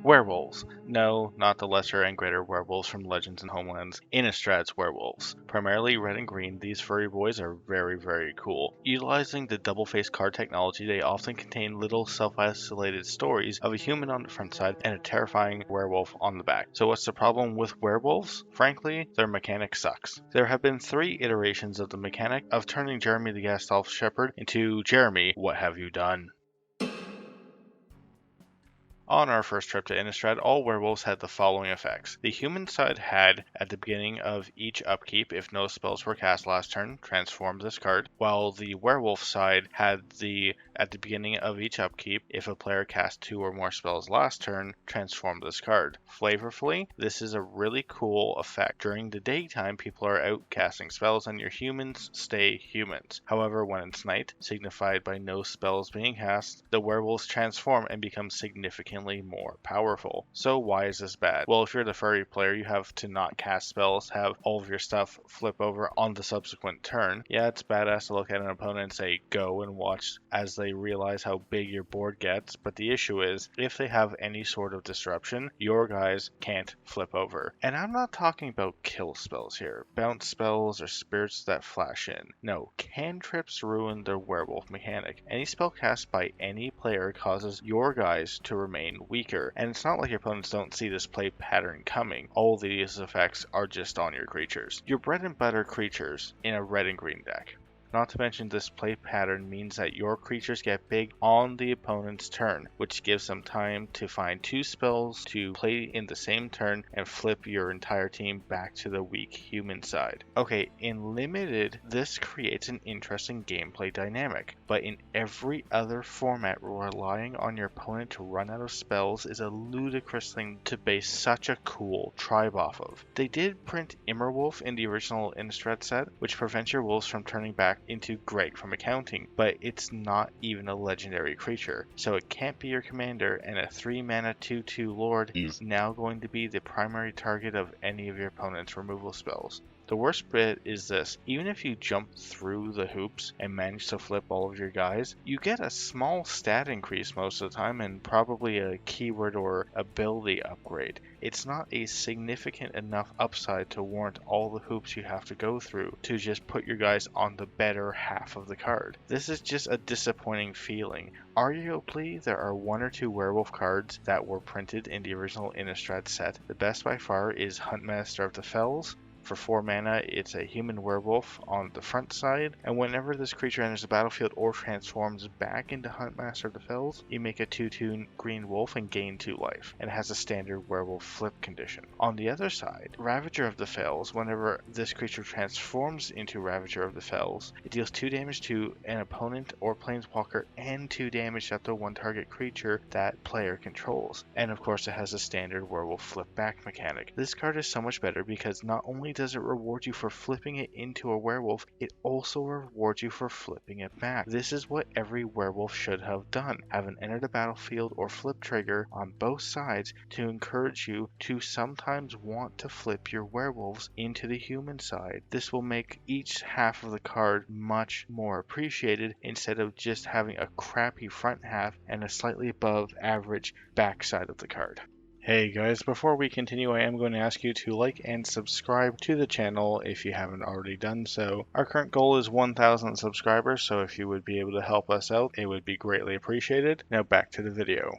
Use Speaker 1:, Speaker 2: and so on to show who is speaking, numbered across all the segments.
Speaker 1: Werewolves. No, not the lesser and greater werewolves from Legends and Homelands. Innistrad's werewolves. Primarily red and green, these furry boys are very, very cool. Utilizing the double-faced card technology, they often contain little self-isolated stories of a human on the front side and a terrifying werewolf on the back. So what's the problem with werewolves? Frankly, their mechanic sucks. There have been 3 iterations of the mechanic of turning Jeremy the Gastolf Shepherd into Jeremy, what have you done? On our first trip to Innistrad, all werewolves had the following effects. The human side had, at the beginning of each upkeep, if no spells were cast last turn, transform this card, while the werewolf side had at the beginning of each upkeep, if a player cast 2 or more spells last turn, transform this card. Flavorfully, this is a really cool effect. During the daytime, people are out casting spells and your humans stay humans. However, when it's night, signified by no spells being cast, the werewolves transform and become significantly more powerful. So why is this bad? Well, if you're the furry player, you have to not cast spells, have all of your stuff flip over on the subsequent turn. Yeah, it's badass to look at an opponent and say go and watch as they realize how big your board gets, but the issue is if they have any sort of disruption, your guys can't flip over. And I'm not talking about kill spells here, bounce spells or spirits that flash in. No, cantrips ruin the werewolf mechanic. Any spell cast by any player causes your guys to remain weaker, and it's not like your opponents don't see this play pattern coming. All these effects are just on your creatures. Your bread and butter creatures in a red and green deck. Not to mention this play pattern means that your creatures get big on the opponent's turn, which gives them time to find 2 spells to play in the same turn and flip your entire team back to the weak human side. Okay, in limited, this creates an interesting gameplay dynamic, but in every other format, relying on your opponent to run out of spells is a ludicrous thing to base such a cool tribe off of. They did print Immerwolf in the original Innistrad set, which prevents your wolves from turning back into Greg from accounting, but it's not even a legendary creature, so it can't be your commander, and a 3 mana 2/2 lord is now going to be the primary target of any of your opponent's removal spells. The worst bit is this: even if you jump through the hoops and manage to flip all of your guys, you get a small stat increase most of the time and probably a keyword or ability upgrade. It's not a significant enough upside to warrant all the hoops you have to go through to just put your guys on the better half of the card. This is just a disappointing feeling. Arguably, there are 1 or 2 werewolf cards that were printed in the original Innistrad set. The best by far is Huntmaster of the Fells. For 4 mana, it's a human werewolf on the front side, and whenever this creature enters the battlefield or transforms back into Huntmaster of the Fells, you make a 2/2 green wolf and gain 2 life, and has a standard werewolf flip condition. On the other side, Ravager of the Fells, whenever this creature transforms into Ravager of the Fells, it deals 2 damage to an opponent or planeswalker and 2 damage to the 1 target creature that player controls. And of course, it has a standard werewolf flip back mechanic. This card is so much better because not only does it reward you for flipping it into a werewolf, it also rewards you for flipping it back. This is what every werewolf should have done. Have an enter the battlefield or flip trigger on both sides to encourage you to sometimes want to flip your werewolves into the human side. This will make each half of the card much more appreciated instead of just having a crappy front half and a slightly above average back side of the card. Hey guys, before we continue, I am going to ask you to like and subscribe to the channel if you haven't already done so. Our current goal is 1,000 subscribers, so if you would be able to help us out, it would be greatly appreciated. Now back to the video.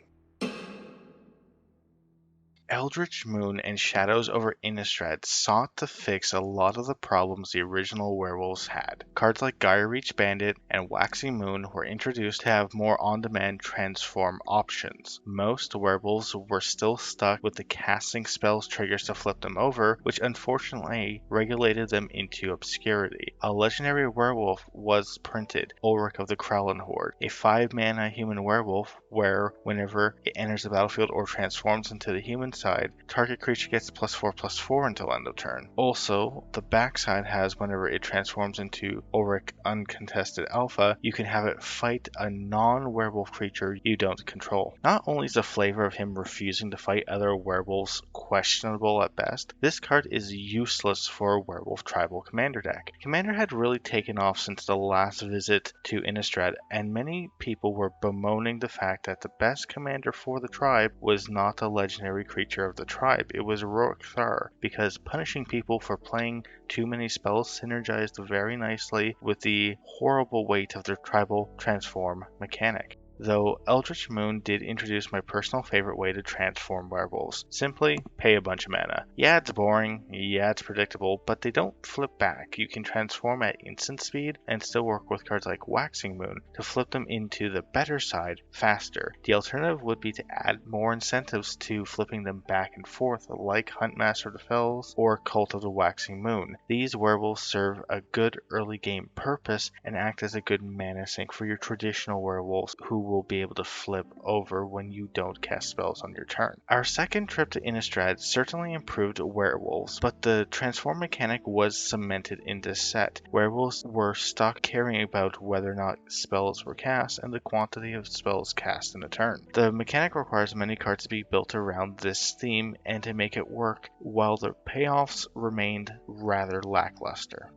Speaker 1: Eldritch Moon and Shadows over Innistrad sought to fix a lot of the problems the original Werewolves had. Cards like Gyrereach Bandit and Waxing Moon were introduced to have more on-demand transform options. Most Werewolves were still stuck with the casting spells triggers to flip them over, which unfortunately regulated them into obscurity. A legendary werewolf was printed, Ulrich of the Krallen Horde, a 5 mana human werewolf where whenever it enters the battlefield or transforms into the human side, target creature gets +4/+4 until end of turn. Also, the back side has whenever it transforms into Auric Uncontested Alpha, you can have it fight a non-werewolf creature you don't control. Not only is the flavor of him refusing to fight other werewolves questionable at best, this card is useless for a werewolf tribal commander deck. Commander had really taken off since the last visit to Innistrad, and many people were bemoaning the fact that the best commander for the tribe was not a legendary creature of the tribe, it was Rourke Thar, because punishing people for playing too many spells synergized very nicely with the horrible weight of their tribal transform mechanic. Though Eldritch Moon did introduce my personal favorite way to transform werewolves. Simply pay a bunch of mana. Yeah, it's boring, yeah, it's predictable, but they don't flip back. You can transform at instant speed and still work with cards like Waxing Moon to flip them into the better side faster. The alternative would be to add more incentives to flipping them back and forth, like Huntmaster of the Fells or Cult of the Waxing Moon. These werewolves serve a good early game purpose and act as a good mana sink for your traditional werewolves who will be able to flip over when you don't cast spells on your turn. Our second trip to Innistrad certainly improved werewolves, but the transform mechanic was cemented in this set. Werewolves were stuck caring about whether or not spells were cast and the quantity of spells cast in a turn. The mechanic requires many cards to be built around this theme and to make it work, while the payoffs remained rather lackluster.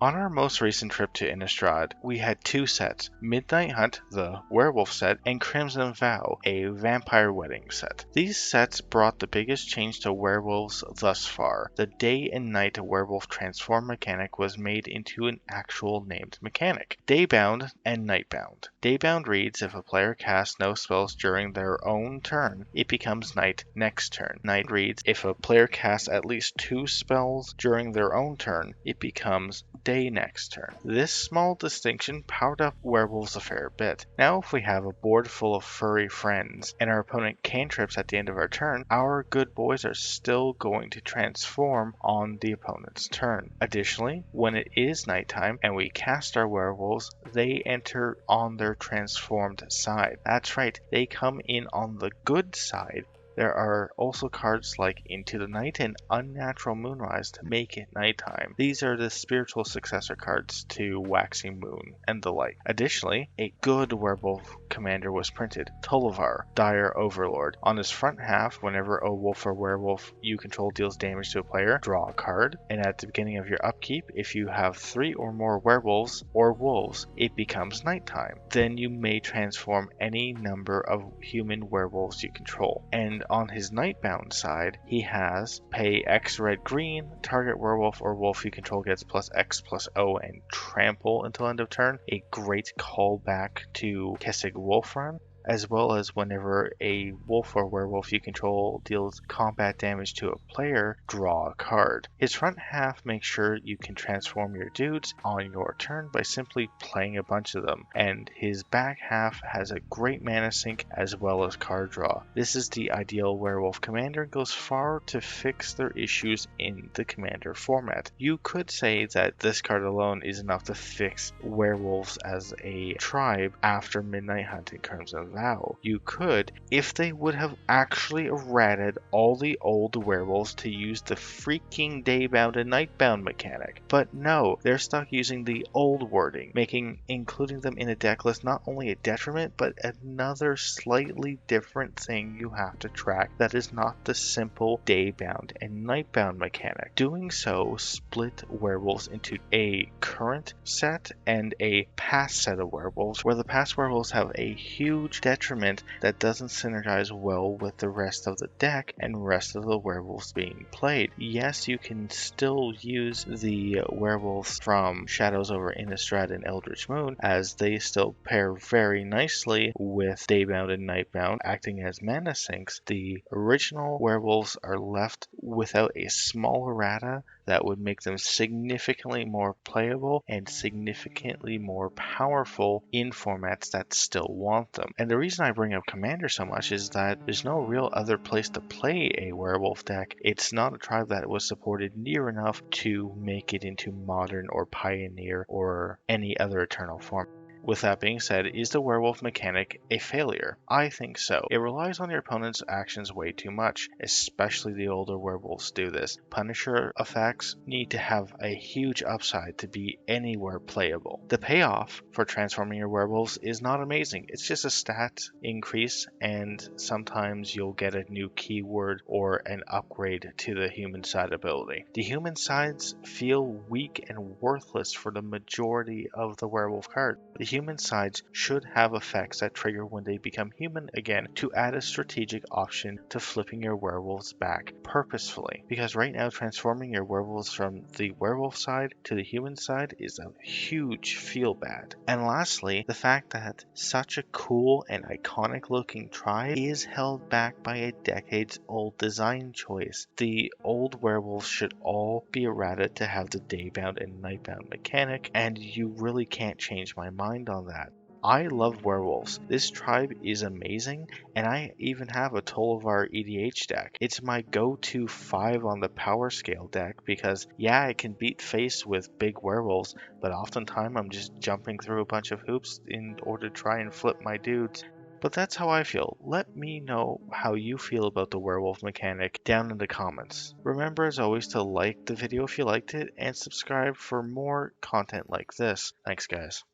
Speaker 1: On our most recent trip to Innistrad, we had two sets, Midnight Hunt, the werewolf set, and Crimson Vow, a vampire wedding set. These sets brought the biggest change to werewolves thus far. The day and night werewolf transform mechanic was made into an actual named mechanic, Daybound and Nightbound. Daybound reads, if a player casts no spells during their own turn, it becomes night next turn. Night reads, if a player casts at least 2 spells during their own turn, it becomes day next turn. This small distinction powered up werewolves a fair bit. Now if we have a board full of furry friends and our opponent cantrips at the end of our turn, our good boys are still going to transform on the opponent's turn. Additionally, when it is nighttime and we cast our werewolves, they enter on their transformed side. That's right, they come in on the good side. There are also cards like Into the Night and Unnatural Moonrise to make it nighttime. These are the spiritual successor cards to Waxing Moon and the like. Additionally, a good werewolf commander was printed, Tollivar, Dire Overlord. On his front half, whenever a wolf or werewolf you control deals damage to a player, draw a card. And at the beginning of your upkeep, if you have 3 or more werewolves or wolves, it becomes nighttime. Then you may transform any number of human werewolves you control. And on his Nightbound side, he has pay X red green, target werewolf or wolf you control gets +X/+O and trample until end of turn, a great callback to Kessig Wolf Run, as well as whenever a wolf or werewolf you control deals combat damage to a player, draw a card. His front half makes sure you can transform your dudes on your turn by simply playing a bunch of them, and his back half has a great mana sink as well as card draw. This is the ideal werewolf commander and goes far to fix their issues in the commander format. You could say that this card alone is enough to fix werewolves as a tribe after Midnight Hunt and Crimson Vow. You could, if they would have actually errated all the old werewolves to use the freaking Daybound and Nightbound mechanic. But no, they're stuck using the old wording, making including them in a deck list not only a detriment, but another slightly different thing you have to track that is not the simple Daybound and Nightbound mechanic. Doing so split werewolves into a current set and a past set of werewolves, where the past werewolves have a huge detriment that doesn't synergize well with the rest of the deck and rest of the werewolves being played. Yes, you can still use the werewolves from Shadows over Innistrad and Eldritch Moon, as they still pair very nicely with Daybound and Nightbound, acting as mana sinks. The original werewolves are left without a small errata that would make them significantly more playable and significantly more powerful in formats that still want them. And the reason I bring up Commander so much is that there's no real other place to play a werewolf deck. It's not a tribe that was supported near enough to make it into Modern or Pioneer or any other Eternal form. With that being said, is the werewolf mechanic a failure? I think so. It relies on your opponent's actions way too much, especially the older werewolves do this. Punisher effects need to have a huge upside to be anywhere playable. The payoff for transforming your werewolves is not amazing. It's just a stat increase, and sometimes you'll get a new keyword or an upgrade to the human side ability. The human sides feel weak and worthless for the majority of the werewolf card. The human sides should have effects that trigger when they become human again to add a strategic option to flipping your werewolves back purposefully. Because right now transforming your werewolves from the werewolf side to the human side is a huge feel bad. And lastly, the fact that such a cool and iconic looking tribe is held back by a decades old design choice. The old werewolves should all be errated to have the Daybound and Nightbound mechanic, and you really can't change my mind on that. I love werewolves. This tribe is amazing, and I even have a Tolvar EDH deck. It's my go-to 5 on the power scale deck because, yeah, it can beat face with big werewolves, but oftentimes I'm just jumping through a bunch of hoops in order to try and flip my dudes. But that's how I feel. Let me know how you feel about the werewolf mechanic down in the comments. Remember as always to like the video if you liked it and subscribe for more content like this. Thanks guys.